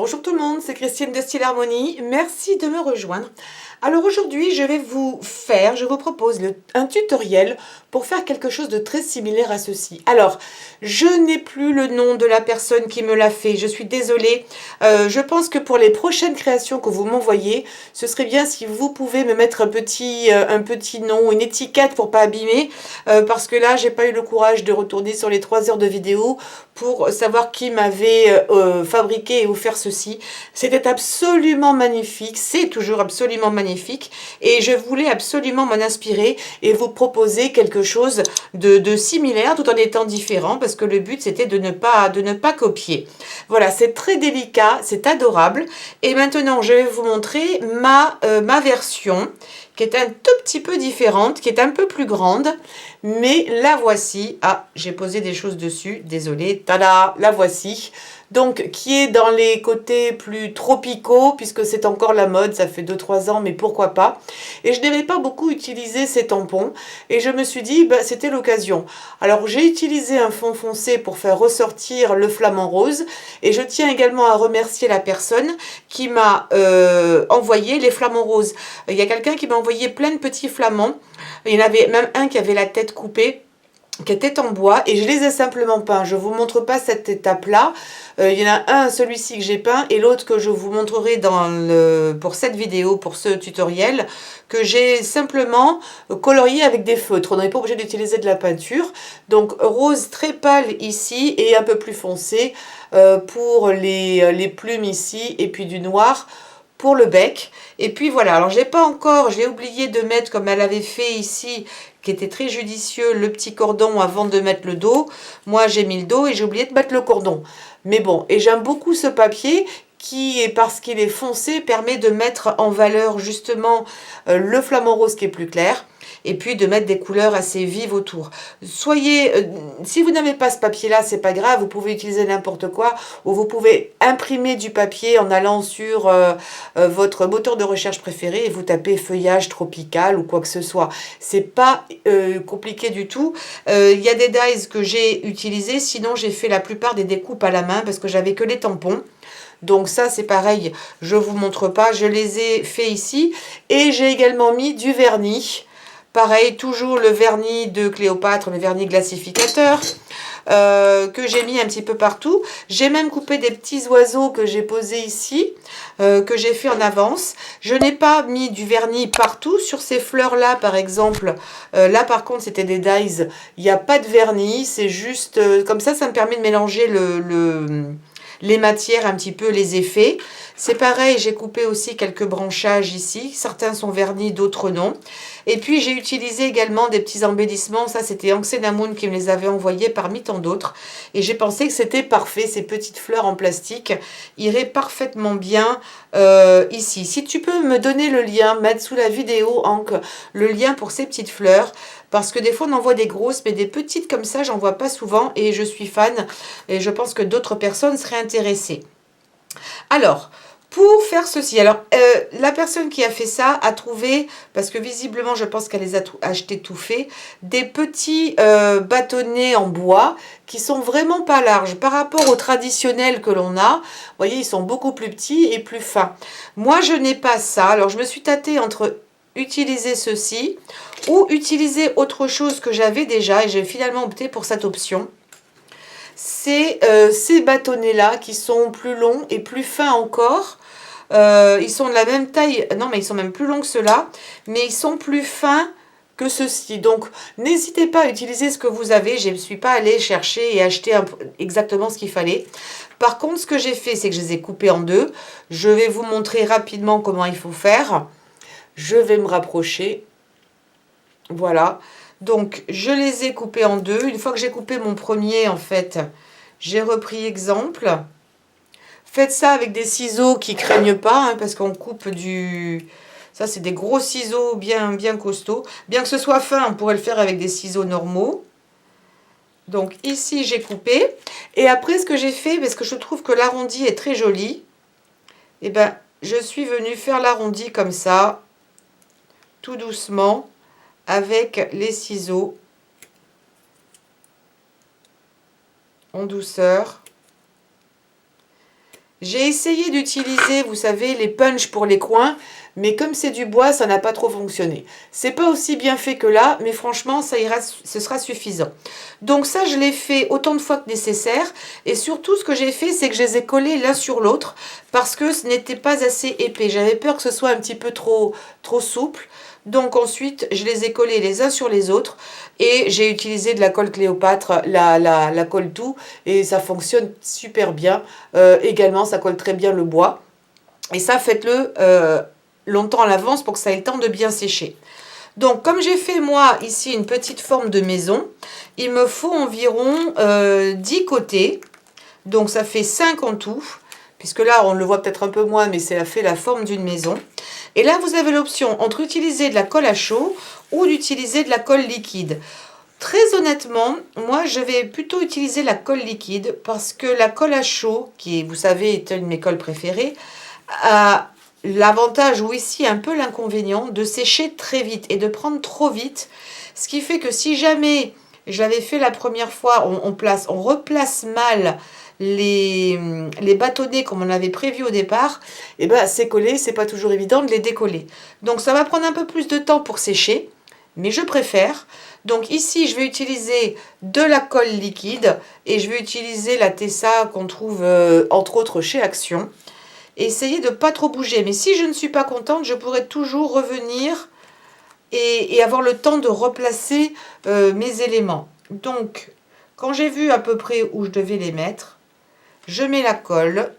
Bonjour tout le monde, c'est Christine de Style Harmonie, merci de me rejoindre. Alors aujourd'hui je vous propose un tutoriel pour faire quelque chose de très similaire à ceci. Alors je n'ai plus le nom de la personne qui me l'a fait, je suis désolée. Je pense que pour les prochaines créations que vous m'envoyez, ce serait bien si vous pouvez me mettre un petit nom, une étiquette pour pas abîmer, parce que là j'ai pas eu le courage de retourner sur les 3 heures de vidéo pour savoir qui m'avait fabriqué et offert ceci. C'était absolument magnifique, c'est toujours absolument magnifique et je voulais absolument m'en inspirer et vous proposer quelque chose de similaire tout en étant différent parce que le but c'était de ne pas copier. Voilà, c'est très délicat, c'est adorable et maintenant je vais vous montrer ma version qui est un tout petit peu différente, qui est un peu plus grande, mais la voici. Ah, j'ai posé des choses dessus, désolée, tada, la voici. Donc, qui est dans les côtés plus tropicaux, puisque c'est encore la mode, ça fait 2-3 ans, mais pourquoi pas. Et je n'aimais pas beaucoup utiliser ces tampons, et je me suis dit, bah, c'était l'occasion. Alors, j'ai utilisé un fond foncé pour faire ressortir le flamant rose, et je tiens également à remercier la personne qui m'a envoyé les flamants roses. Il y a quelqu'un qui m'a envoyé plein de petits flamants, il y en avait même un qui avait la tête coupée, qui était en bois et je les ai simplement peints. Je vous montre pas cette étape-là. Il y en a un, celui-ci que j'ai peint et l'autre que je vous montrerai pour cette vidéo, pour ce tutoriel, que j'ai simplement colorié avec des feutres. On n'est pas obligé d'utiliser de la peinture. Donc rose très pâle ici et un peu plus foncé pour les plumes ici et puis du noir pour le bec. Et puis voilà, alors j'ai oublié de mettre, comme elle avait fait ici, qui était très judicieux, le petit cordon avant de mettre le dos. Moi j'ai mis le dos et j'ai oublié de mettre le cordon. Mais bon, et j'aime beaucoup ce papier qui, parce qu'il est foncé, permet de mettre en valeur justement le flamant rose qui est plus clair et puis de mettre des couleurs assez vives autour. Si vous n'avez pas ce papier-là, c'est pas grave, vous pouvez utiliser n'importe quoi ou vous pouvez imprimer du papier en allant sur votre moteur de recherche préféré et vous tapez feuillage tropical ou quoi que ce soit. C'est pas compliqué du tout. Il y a des dies que j'ai utilisés, sinon j'ai fait la plupart des découpes à la main parce que j'avais que les tampons. Donc ça c'est pareil, je vous montre pas, je les ai fait ici et j'ai également mis du vernis. Pareil, toujours le vernis de Cléopâtre, le vernis glacificateur, que j'ai mis un petit peu partout. J'ai même coupé des petits oiseaux que j'ai posés ici, que j'ai fait en avance. Je n'ai pas mis du vernis partout. Sur ces fleurs-là, par exemple, là par contre, c'était des dies. Il n'y a pas de vernis, c'est juste... comme ça me permet de mélanger les matières, un petit peu les effets. C'est pareil, j'ai coupé aussi quelques branchages ici. Certains sont vernis, d'autres non. Et puis j'ai utilisé également des petits embellissements. Ça c'était Anxenamoon qui me les avait envoyés parmi tant d'autres. Et j'ai pensé que c'était parfait. Ces petites fleurs en plastique iraient parfaitement bien ici. Si tu peux me donner le lien, mettre sous la vidéo, Hank, le lien pour ces petites fleurs. Parce que des fois on en voit des grosses, mais des petites comme ça, j'en vois pas souvent. Et je suis fan. Et je pense que d'autres personnes seraient intéressées. Alors, pour faire ceci, alors la personne qui a fait ça a trouvé, parce que visiblement je pense qu'elle les a achetés tout fait, des petits bâtonnets en bois qui sont vraiment pas larges par rapport aux traditionnels que l'on a. Vous voyez, ils sont beaucoup plus petits et plus fins. Moi je n'ai pas ça, alors je me suis tâtée entre utiliser ceci ou utiliser autre chose que j'avais déjà et j'ai finalement opté pour cette option. C'est ces bâtonnets-là qui sont plus longs et plus fins encore. Ils sont de la même taille, non mais ils sont même plus longs que ceux-là, mais ils sont plus fins que ceux-ci. Donc n'hésitez pas à utiliser ce que vous avez. Je ne suis pas allée chercher et acheter exactement ce qu'il fallait. Par contre, ce que j'ai fait, c'est que je les ai coupés en deux. Je vais vous montrer rapidement comment il faut faire. Je vais me rapprocher. Voilà. Donc, je les ai coupés en deux. Une fois que j'ai coupé mon premier, en fait, j'ai repris exemple. Faites ça avec des ciseaux qui craignent pas, hein, parce qu'on coupe du... Ça, c'est des gros ciseaux bien costauds. Bien que ce soit fin, on pourrait le faire avec des ciseaux normaux. Donc, ici, j'ai coupé. Et après, ce que j'ai fait, parce que je trouve que l'arrondi est très joli, eh ben, je suis venue faire l'arrondi comme ça, tout doucement, avec les ciseaux, en douceur. J'ai essayé d'utiliser, vous savez, les punch pour les coins, mais comme c'est du bois, ça n'a pas trop fonctionné. C'est pas aussi bien fait que là, mais franchement, ça ira, ce sera suffisant. Donc ça, je l'ai fait autant de fois que nécessaire. Et surtout, ce que j'ai fait, c'est que je les ai collés l'un sur l'autre parce que ce n'était pas assez épais. J'avais peur que ce soit un petit peu trop souple. Donc ensuite, je les ai collés les uns sur les autres et j'ai utilisé de la colle Cléopâtre, la colle tout, et ça fonctionne super bien. Également, ça colle très bien le bois. Et ça, faites-le longtemps à l'avance pour que ça ait le temps de bien sécher. Donc, comme j'ai fait moi ici une petite forme de maison, il me faut environ 10 côtés. Donc, ça fait 5 en tout. Puisque là, on le voit peut-être un peu moins, mais ça fait la forme d'une maison. Et là, vous avez l'option entre utiliser de la colle à chaud ou d'utiliser de la colle liquide. Très honnêtement, moi, je vais plutôt utiliser la colle liquide parce que la colle à chaud, qui, vous savez, est une de mes colles préférées, a l'avantage ou ici un peu l'inconvénient de sécher très vite et de prendre trop vite. Ce qui fait que si jamais je l'avais fait la première fois, on replace mal les bâtonnets comme on avait prévu au départ, et ben c'est collé, c'est pas toujours évident de les décoller. Donc ça va prendre un peu plus de temps pour sécher, mais je préfère. Donc ici je vais utiliser de la colle liquide et je vais utiliser la Tessa qu'on trouve entre autres chez Action. Et essayez de ne pas trop bouger, mais si je ne suis pas contente, je pourrais toujours revenir et avoir le temps de replacer mes éléments. Donc quand j'ai vu à peu près où je devais les mettre, je mets la colle.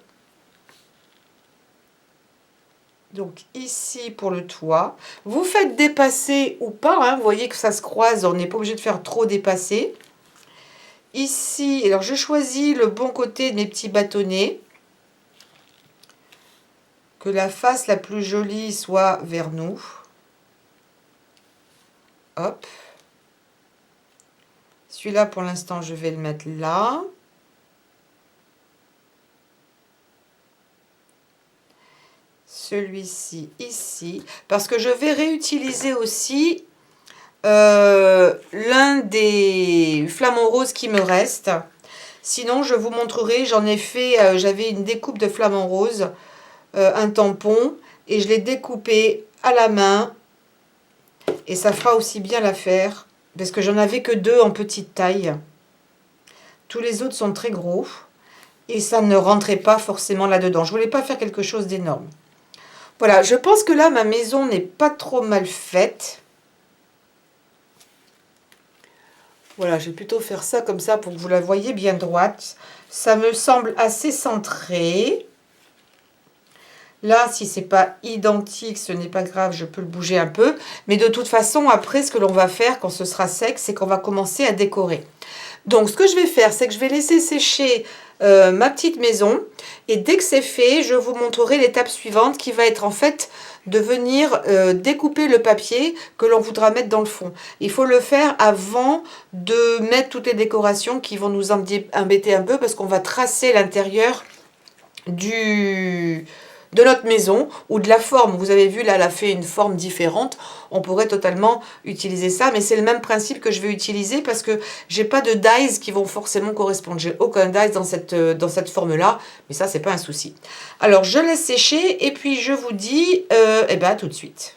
Donc ici pour le toit. Vous faites dépasser ou pas, hein, vous voyez que ça se croise, on n'est pas obligé de faire trop dépasser. Ici, alors je choisis le bon côté de mes petits bâtonnets. Que la face la plus jolie soit vers nous. Hop. Celui-là pour l'instant je vais le mettre là. Celui-ci ici, parce que je vais réutiliser aussi l'un des flamants roses qui me reste. Sinon je vous montrerai, j'en ai fait, j'avais une découpe de flamants roses, un tampon, et je l'ai découpé à la main, et ça fera aussi bien l'affaire, parce que j'en avais que 2 en petite taille. Tous les autres sont très gros, et ça ne rentrait pas forcément là-dedans. Je voulais pas faire quelque chose d'énorme. Voilà, je pense que là, ma maison n'est pas trop mal faite. Voilà, je vais plutôt faire ça comme ça pour que vous la voyez bien droite. Ça me semble assez centré. Là, si c'est pas identique, ce n'est pas grave, je peux le bouger un peu. Mais de toute façon, après, ce que l'on va faire quand ce sera sec, c'est qu'on va commencer à décorer. Donc, ce que je vais faire, c'est que je vais laisser sécher ma petite maison. Et dès que c'est fait, je vous montrerai l'étape suivante qui va être en fait de venir découper le papier que l'on voudra mettre dans le fond. Il faut le faire avant de mettre toutes les décorations qui vont nous embêter un peu parce qu'on va tracer l'intérieur de notre maison ou de la forme. Vous avez vu là, elle a fait une forme différente. On pourrait totalement utiliser ça, mais c'est le même principe que je vais utiliser parce que j'ai pas de dies qui vont forcément correspondre. J'ai aucun dies dans cette forme-là, mais ça, c'est pas un souci. Alors, je laisse sécher et puis je vous dis eh ben, à tout de suite.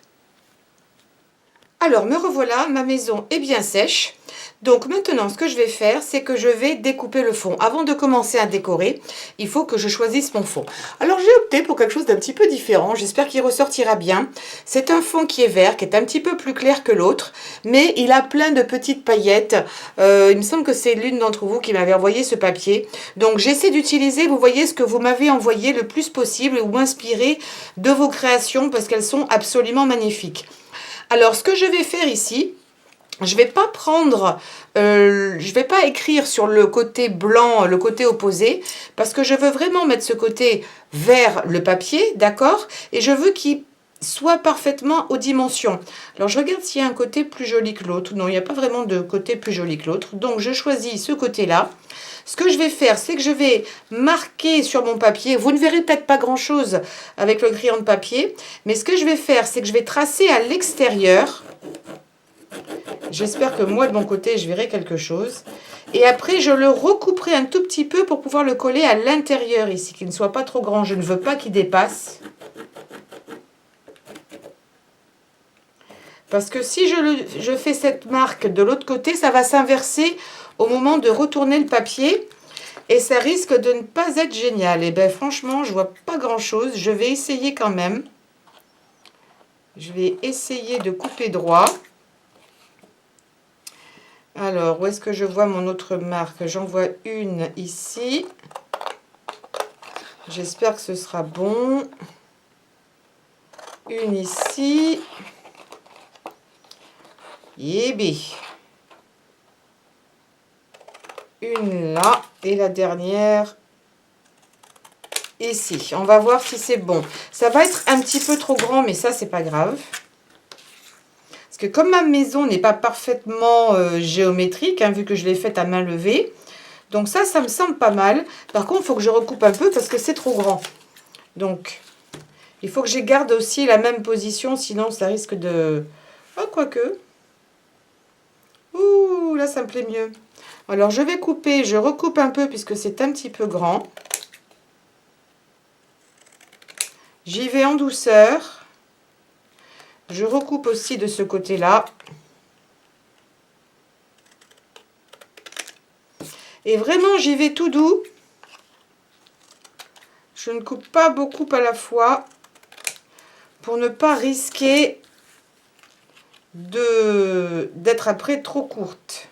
Alors, me revoilà, ma maison est bien sèche. Donc maintenant, ce que je vais faire, c'est que je vais découper le fond. Avant de commencer à décorer, il faut que je choisisse mon fond. Alors j'ai opté pour quelque chose d'un petit peu différent. J'espère qu'il ressortira bien. C'est un fond qui est vert, qui est un petit peu plus clair que l'autre, mais il a plein de petites paillettes. Il me semble que c'est l'une d'entre vous qui m'avait envoyé ce papier. Donc j'essaie d'utiliser, vous voyez, ce que vous m'avez envoyé le plus possible ou inspiré de vos créations parce qu'elles sont absolument magnifiques. Alors ce que je vais faire ici, je vais pas prendre, je vais pas écrire sur le côté blanc, le côté opposé, parce que je veux vraiment mettre ce côté vers le papier, d'accord? Et je veux qu'il soit parfaitement aux dimensions. Alors je regarde s'il y a un côté plus joli que l'autre. Non, il n'y a pas vraiment de côté plus joli que l'autre. Donc je choisis ce côté-là. Ce que je vais faire, c'est que je vais marquer sur mon papier. Vous ne verrez peut-être pas grand-chose avec le crayon de papier, mais ce que je vais faire, c'est que je vais tracer à l'extérieur. J'espère que moi, de mon côté, je verrai quelque chose. Et après, je le recouperai un tout petit peu pour pouvoir le coller à l'intérieur ici, qu'il ne soit pas trop grand. Je ne veux pas qu'il dépasse. Parce que si je fais cette marque de l'autre côté, ça va s'inverser au moment de retourner le papier. Et ça risque de ne pas être génial. Et bien franchement, je vois pas grand-chose. Je vais essayer quand même. Je vais essayer de couper droit. Alors, où est-ce que je vois mon autre marque? J'en vois une ici. J'espère que ce sera bon. Une ici. Et bien. Une là. Et la dernière ici. On va voir si c'est bon. Ça va être un petit peu trop grand, mais ça, c'est pas grave. Parce que comme ma maison n'est pas parfaitement géométrique, hein, vu que je l'ai faite à main levée, donc ça me semble pas mal. Par contre, il faut que je recoupe un peu parce que c'est trop grand. Donc, il faut que je garde aussi la même position, sinon ça risque de... Oh, quoique. Ouh, là, ça me plaît mieux. Alors, je vais couper, je recoupe un peu puisque c'est un petit peu grand. J'y vais en douceur. Je recoupe aussi de ce côté-là. Et vraiment, j'y vais tout doux. Je ne coupe pas beaucoup à la fois pour ne pas risquer d'être après trop courte.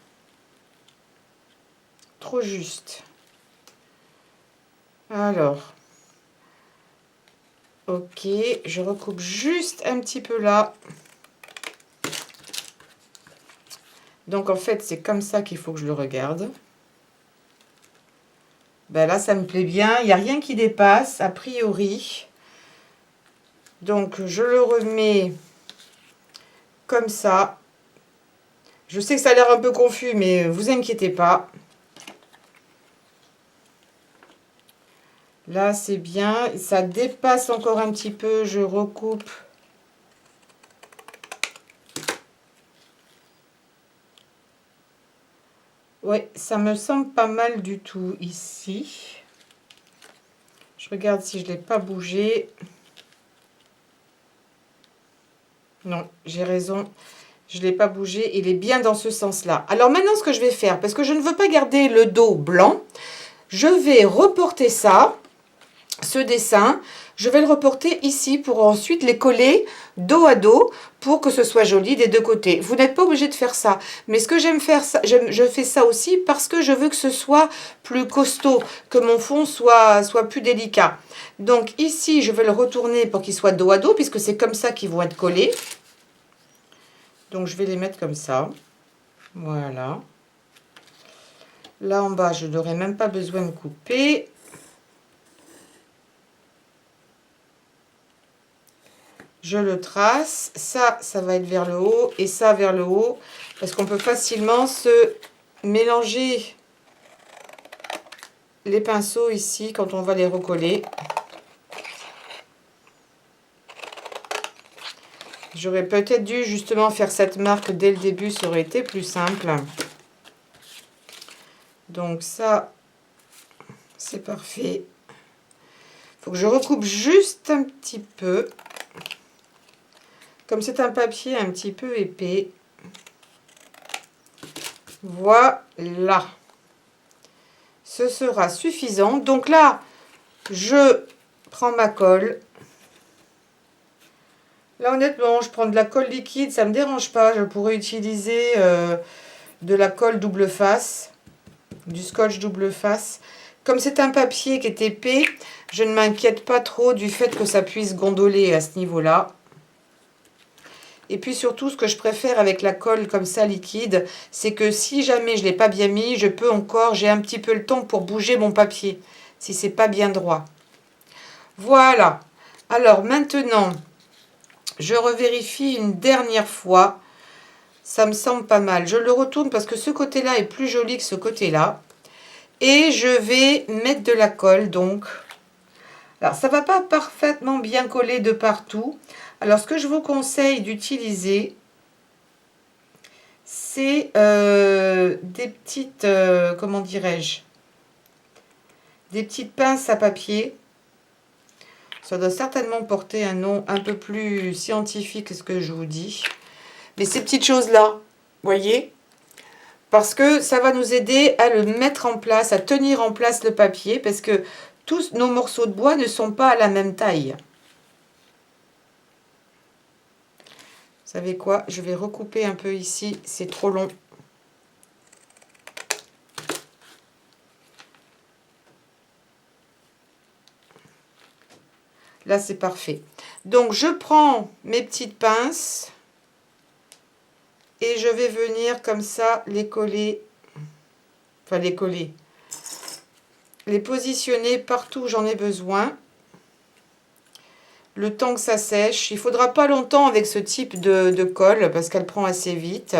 Trop juste. Alors, ok, je recoupe juste un petit peu là. Donc en fait, c'est comme ça qu'il faut que je le regarde. Ben là, ça me plaît bien. Il n'y a rien qui dépasse, a priori. Donc, je le remets comme ça. Je sais que ça a l'air un peu confus, mais vous inquiétez pas. Là, c'est bien. Ça dépasse encore un petit peu. Je recoupe. Ouais, ça me semble pas mal du tout ici. Je regarde si je ne l'ai pas bougé. Non, j'ai raison. Je ne l'ai pas bougé. Il est bien dans ce sens-là. Alors maintenant, ce que je vais faire, parce que je ne veux pas garder le dos blanc, je vais reporter ça, ce dessin. Je vais le reporter ici pour ensuite les coller dos à dos pour que ce soit joli des deux côtés. Vous n'êtes pas obligé de faire ça. Mais ce que j'aime faire, je fais ça aussi parce que je veux que ce soit plus costaud, que mon fond soit plus délicat. Donc ici, je vais le retourner pour qu'il soit dos à dos puisque c'est comme ça qu'ils vont être collés. Donc je vais les mettre comme ça. Voilà. Là en bas, je n'aurai même pas besoin de couper. Je le trace, ça va être vers le haut et ça vers le haut, parce qu'on peut facilement se mélanger les pinceaux ici quand on va les recoller. J'aurais peut-être dû justement faire cette marque dès le début, ça aurait été plus simple. Donc ça, c'est parfait. Il faut que je recoupe juste un petit peu. Comme c'est un papier un petit peu épais. Voilà. Ce sera suffisant. Donc là, je prends ma colle. Là, honnêtement, je prends de la colle liquide. Ça ne me dérange pas. Je pourrais utiliser de la colle double face. Du scotch double face. Comme c'est un papier qui est épais, je ne m'inquiète pas trop du fait que ça puisse gondoler à ce niveau-là. Et puis surtout, ce que je préfère avec la colle comme ça liquide, c'est que si jamais je ne l'ai pas bien mis, je peux encore, j'ai un petit peu le temps pour bouger mon papier, si c'est pas bien droit. Voilà. Alors maintenant, je revérifie une dernière fois. Ça me semble pas mal. Je le retourne parce que ce côté-là est plus joli que ce côté-là. Et je vais mettre de la colle, donc. Alors, ça ne va pas parfaitement bien coller de partout. Alors, ce que je vous conseille d'utiliser, c'est des petites, comment dirais-je, des petites pinces à papier. Ça doit certainement porter un nom un peu plus scientifique que ce que je vous dis. Mais ces petites choses-là, voyez, parce que ça va nous aider à le mettre en place, à tenir en place le papier, parce que tous nos morceaux de bois ne sont pas à la même taille. Vous savez quoi? Je vais recouper un peu ici, c'est trop long. Là, c'est parfait. Donc, je prends mes petites pinces et je vais venir comme ça les coller, enfin les coller, les positionner partout où j'en ai besoin. Le temps que ça sèche. Il ne faudra pas longtemps avec ce type de colle parce qu'elle prend assez vite.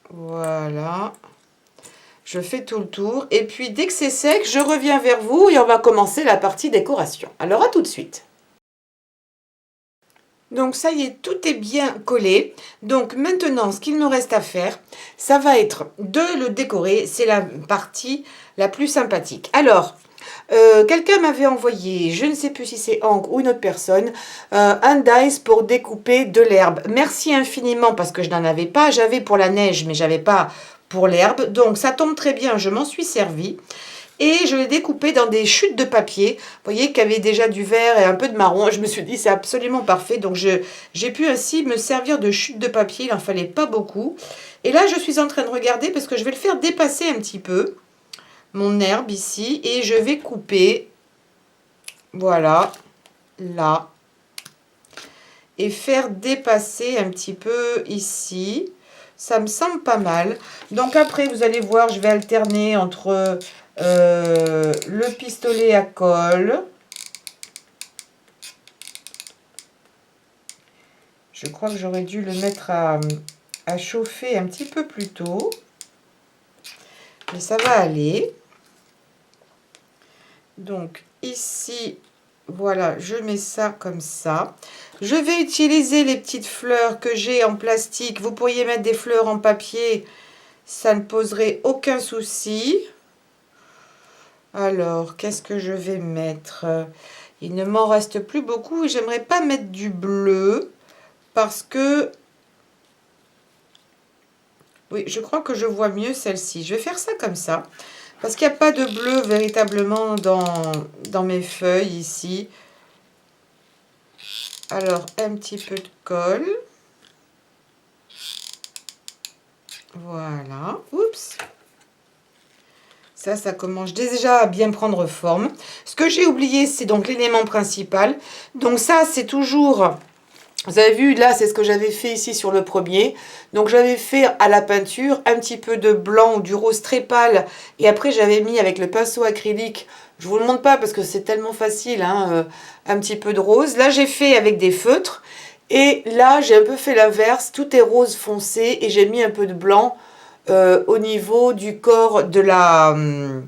Voilà. Je fais tout le tour. Et puis, dès que c'est sec, je reviens vers vous et on va commencer la partie décoration. Alors, à tout de suite. Donc, ça y est, tout est bien collé. Donc, maintenant, ce qu'il me reste à faire, ça va être de le décorer. C'est la partie la plus sympathique. Alors, quelqu'un m'avait envoyé, je ne sais plus si c'est Hank ou une autre personne, un dice pour découper de l'herbe. Merci infiniment parce que je n'en avais pas. J'avais pour la neige, mais j'avais pas pour l'herbe. Donc ça tombe très bien, je m'en suis servi. Et je l'ai découpé dans des chutes de papier. Vous voyez qu'il y avait déjà du vert et un peu de marron. Je me suis dit c'est absolument parfait. Donc j'ai pu ainsi me servir de chutes de papier. Il n'en fallait pas beaucoup. Et là je suis en train de regarder parce que je vais le faire dépasser un petit peu. Mon herbe ici. Et je vais couper. Voilà. Là. Et faire dépasser un petit peu ici. Ça me semble pas mal. Donc après, vous allez voir, je vais alterner entre le pistolet à colle. Je crois que j'aurais dû le mettre à chauffer un petit peu plus tôt. Mais ça va aller. Donc ici, voilà, je mets ça comme ça. Je vais utiliser les petites fleurs que j'ai en plastique. Vous pourriez mettre des fleurs en papier. Ça ne poserait aucun souci. Alors, qu'est-ce que je vais mettre? Il ne m'en reste plus beaucoup et j'aimerais pas mettre du bleu parce que... Oui, je crois que je vois mieux celle-ci. Je vais faire ça comme ça parce qu'il n'y a pas de bleu véritablement dans mes feuilles ici. Alors, un petit peu de colle. Voilà. Oups. Ça commence déjà à bien prendre forme. Ce que j'ai oublié, c'est donc l'élément principal. Donc ça, c'est toujours... Vous avez vu, là, c'est ce que j'avais fait ici sur le premier. Donc j'avais fait à la peinture un petit peu de blanc ou du rose très pâle. Et après, j'avais mis avec le pinceau acrylique. Je vous le montre pas parce que c'est tellement facile, hein, un petit peu de rose. Là, j'ai fait avec des feutres. Et là, j'ai un peu fait l'inverse. Tout est rose foncé et j'ai mis un peu de blanc au niveau du corps de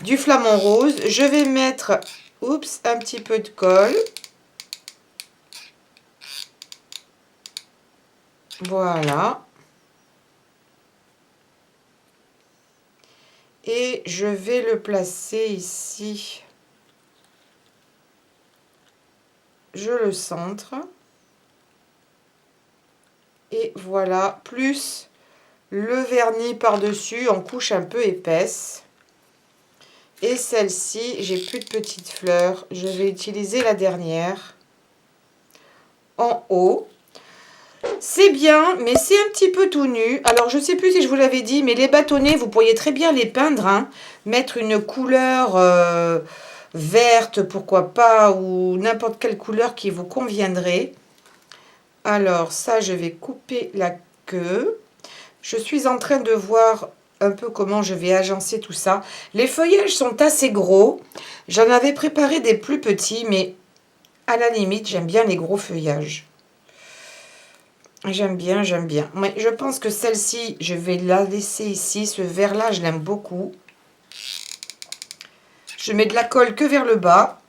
du flamant rose. Je vais mettre, oups, un petit peu de colle. Voilà. Et je vais le placer ici. Je le centre. Et voilà, plus le vernis par-dessus en couche un peu épaisse. Et celle-ci, j'ai plus de petites fleurs. Je vais utiliser la dernière en haut. C'est bien, mais c'est un petit peu tout nu. Alors, je ne sais plus si je vous l'avais dit, mais les bâtonnets, vous pourriez très bien les peindre. Hein. Mettre une couleur verte, pourquoi pas, ou n'importe quelle couleur qui vous conviendrait. Alors, ça, je vais couper la queue. Je suis en train de voir un peu comment je vais agencer tout ça. Les feuillages sont assez gros. J'en avais préparé des plus petits, mais à la limite, j'aime bien les gros feuillages. J'aime bien, j'aime bien. Mais je pense que celle-ci, je vais la laisser ici. Ce vert-là, je l'aime beaucoup. Je mets de la colle que vers le bas.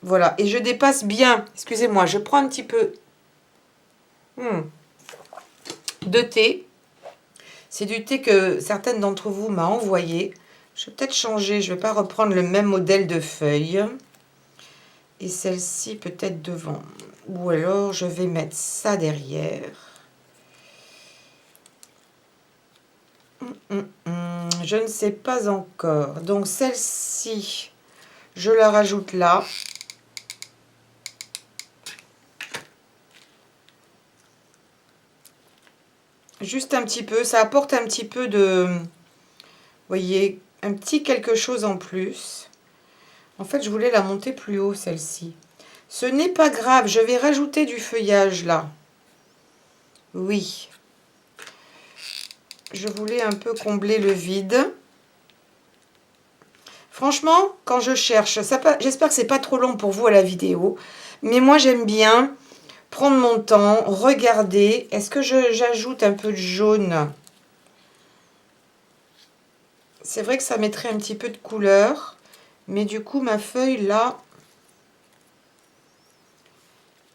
Voilà, et je dépasse bien. Excusez-moi, je prends un petit peu de thé. C'est du thé que certaines d'entre vous m'ont envoyé. Je vais peut-être changer, je ne vais pas reprendre le même modèle de feuille. Et celle-ci peut-être devant. Ou alors je vais mettre ça derrière. Je ne sais pas encore. Donc celle-ci, je la rajoute là. Juste un petit peu, ça apporte un petit peu de, vous voyez, un petit quelque chose en plus. En fait, je voulais la monter plus haut, celle-ci. Ce n'est pas grave, je vais rajouter du feuillage là. Oui. Je voulais un peu combler le vide. Franchement, quand je cherche, j'espère que c'est pas trop long pour vous à la vidéo, mais moi j'aime bien prendre mon temps, regarder. Est-ce que j'ajoute un peu de jaune? C'est vrai que ça mettrait un petit peu de couleur, mais du coup ma feuille là,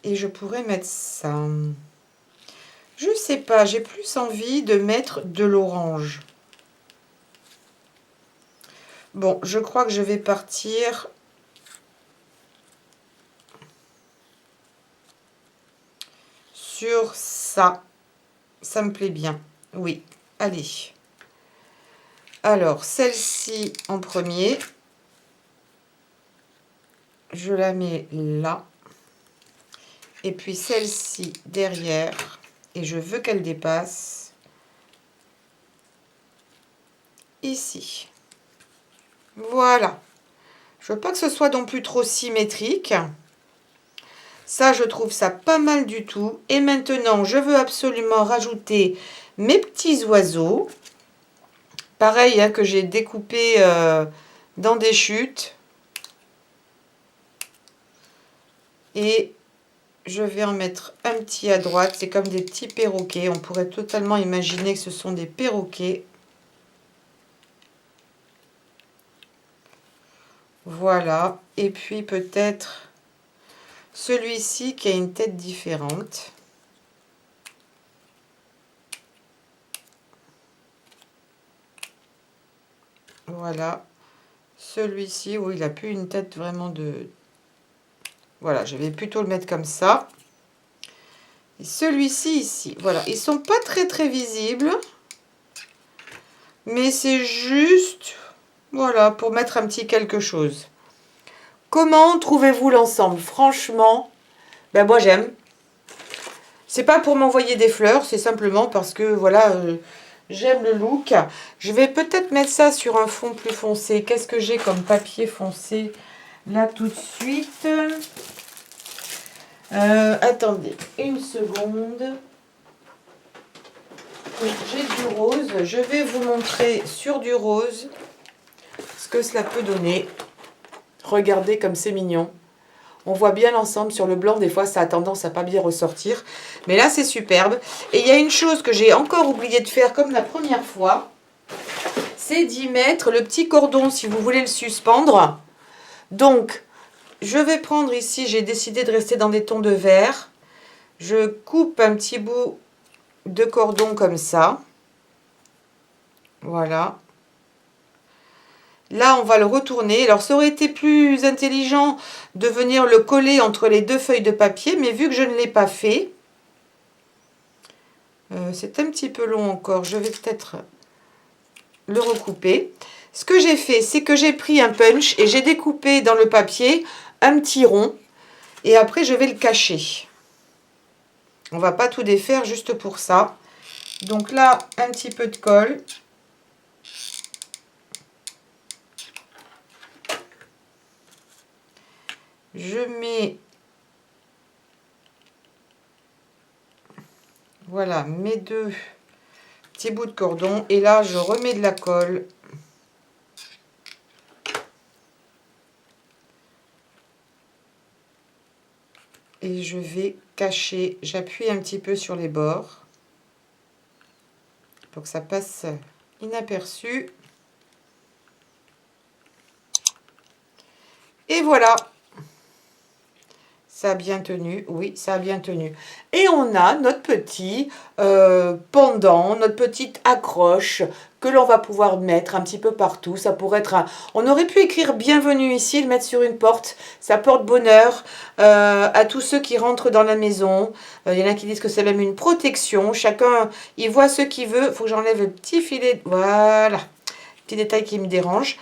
et je pourrais mettre ça. Je sais pas, j'ai plus envie de mettre de l'orange. Bon, je crois que je vais partir sur ça. Ça me plaît bien. Oui, allez. Alors, celle-ci en premier. Je la mets là. Et puis celle-ci derrière. Et je veux qu'elle dépasse ici. Voilà. Je veux pas que ce soit non plus trop symétrique. Ça, je trouve ça pas mal du tout. Et maintenant, je veux absolument rajouter mes petits oiseaux. Pareil, hein, que j'ai découpé dans des chutes. Et je vais en mettre un petit à droite. C'est comme des petits perroquets. On pourrait totalement imaginer que ce sont des perroquets. Voilà. Et puis peut-être celui-ci qui a une tête différente. Voilà. Celui-ci, où il a plus une tête vraiment de... Voilà, je vais plutôt le mettre comme ça. Et celui-ci ici, voilà. Ils sont pas très visibles. Mais c'est juste, voilà, pour mettre un petit quelque chose. Comment trouvez-vous l'ensemble? Franchement, ben moi j'aime. C'est pas pour m'envoyer des fleurs, c'est simplement parce que, voilà, j'aime le look. Je vais peut-être mettre ça sur un fond plus foncé. Qu'est-ce que j'ai comme papier foncé là tout de suite? Attendez, une seconde. Oui, j'ai du rose. Je vais vous montrer sur du rose ce que cela peut donner. Regardez comme c'est mignon. On voit bien l'ensemble sur le blanc. Des fois, ça a tendance à pas bien ressortir. Mais là, c'est superbe. Et il y a une chose que j'ai encore oublié de faire comme la première fois. C'est d'y mettre le petit cordon si vous voulez le suspendre. Donc, je vais prendre ici, j'ai décidé de rester dans des tons de vert. Je coupe un petit bout de cordon comme ça. Voilà. Là, on va le retourner. Alors, ça aurait été plus intelligent de venir le coller entre les deux feuilles de papier, mais vu que je ne l'ai pas fait, c'est un petit peu long encore. Je vais peut-être le recouper. Ce que j'ai fait, c'est que j'ai pris un punch et j'ai découpé dans le papier un petit rond. Et après, je vais le cacher. On va pas tout défaire juste pour ça. Donc là, un petit peu de colle. Je mets, voilà, mes deux petits bouts de cordon. Et là, je remets de la colle. Et je vais cacher. J'appuie un petit peu sur les bords pour que ça passe inaperçu. Et voilà. Ça a bien tenu, oui, ça a bien tenu. Et on a notre petit pendant, notre petite accroche que l'on va pouvoir mettre un petit peu partout. Ça pourrait être un... On aurait pu écrire bienvenue ici, le mettre sur une porte. Ça porte bonheur à tous ceux qui rentrent dans la maison. Il y en a qui disent que c'est même une protection. Chacun, il voit ce qu'il veut. Il faut que j'enlève le petit filet. Voilà, petit détail qui me dérange.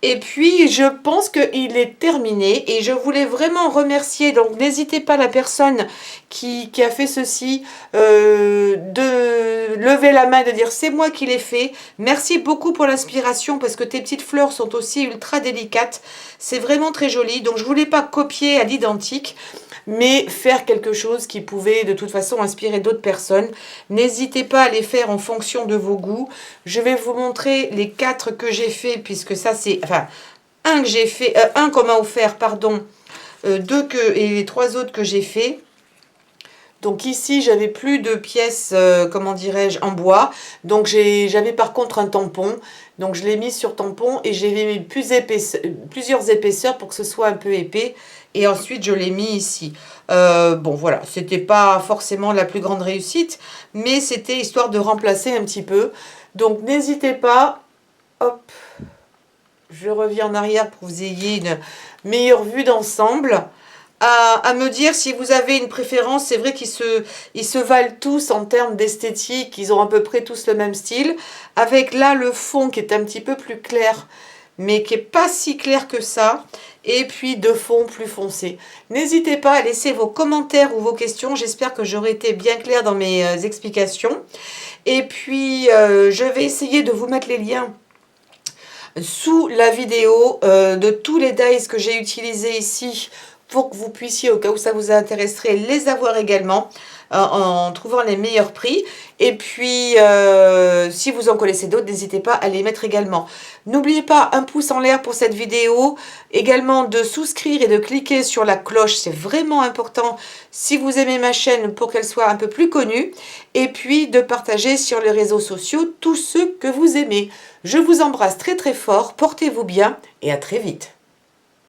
Et puis, je pense qu'il est terminé et je voulais vraiment remercier, donc n'hésitez pas la personne qui a fait ceci, de lever la main, de dire c'est moi qui l'ai fait. Merci beaucoup pour l'inspiration parce que tes petites fleurs sont aussi ultra délicates. C'est vraiment très joli, donc je ne voulais pas copier à l'identique, mais faire quelque chose qui pouvait de toute façon inspirer d'autres personnes. N'hésitez pas à les faire en fonction de vos goûts. Je vais vous montrer les 4 que j'ai fait, puisque ça c'est... Enfin, un que j'ai fait, un qu'on m'a offert, pardon, et les 3 autres que j'ai fait. Donc ici, j'avais plus de pièces, comment dirais-je, en bois. Donc j'avais par contre un tampon. Donc je l'ai mis sur tampon et j'ai mis plusieurs épaisseurs pour que ce soit un peu épais. Et ensuite, je l'ai mis ici. Bon, voilà, c'était pas forcément la plus grande réussite, mais c'était histoire de remplacer un petit peu. Donc n'hésitez pas, hop, je reviens en arrière pour que vous ayez une meilleure vue d'ensemble. À me dire si vous avez une préférence. C'est vrai qu'ils se valent tous en termes d'esthétique, ils ont à peu près tous le même style, avec là le fond qui est un petit peu plus clair, mais qui n'est pas si clair que ça, et puis de fond plus foncé. N'hésitez pas à laisser vos commentaires ou vos questions, j'espère que j'aurai été bien claire dans mes explications, et puis je vais essayer de vous mettre les liens sous la vidéo de tous les dies que j'ai utilisés ici, pour que vous puissiez, au cas où ça vous intéresserait, les avoir également en trouvant les meilleurs prix. Et puis, si vous en connaissez d'autres, n'hésitez pas à les mettre également. N'oubliez pas un pouce en l'air pour cette vidéo, également de souscrire et de cliquer sur la cloche, c'est vraiment important si vous aimez ma chaîne pour qu'elle soit un peu plus connue, et puis de partager sur les réseaux sociaux tous ceux que vous aimez. Je vous embrasse très très fort, portez-vous bien et à très vite.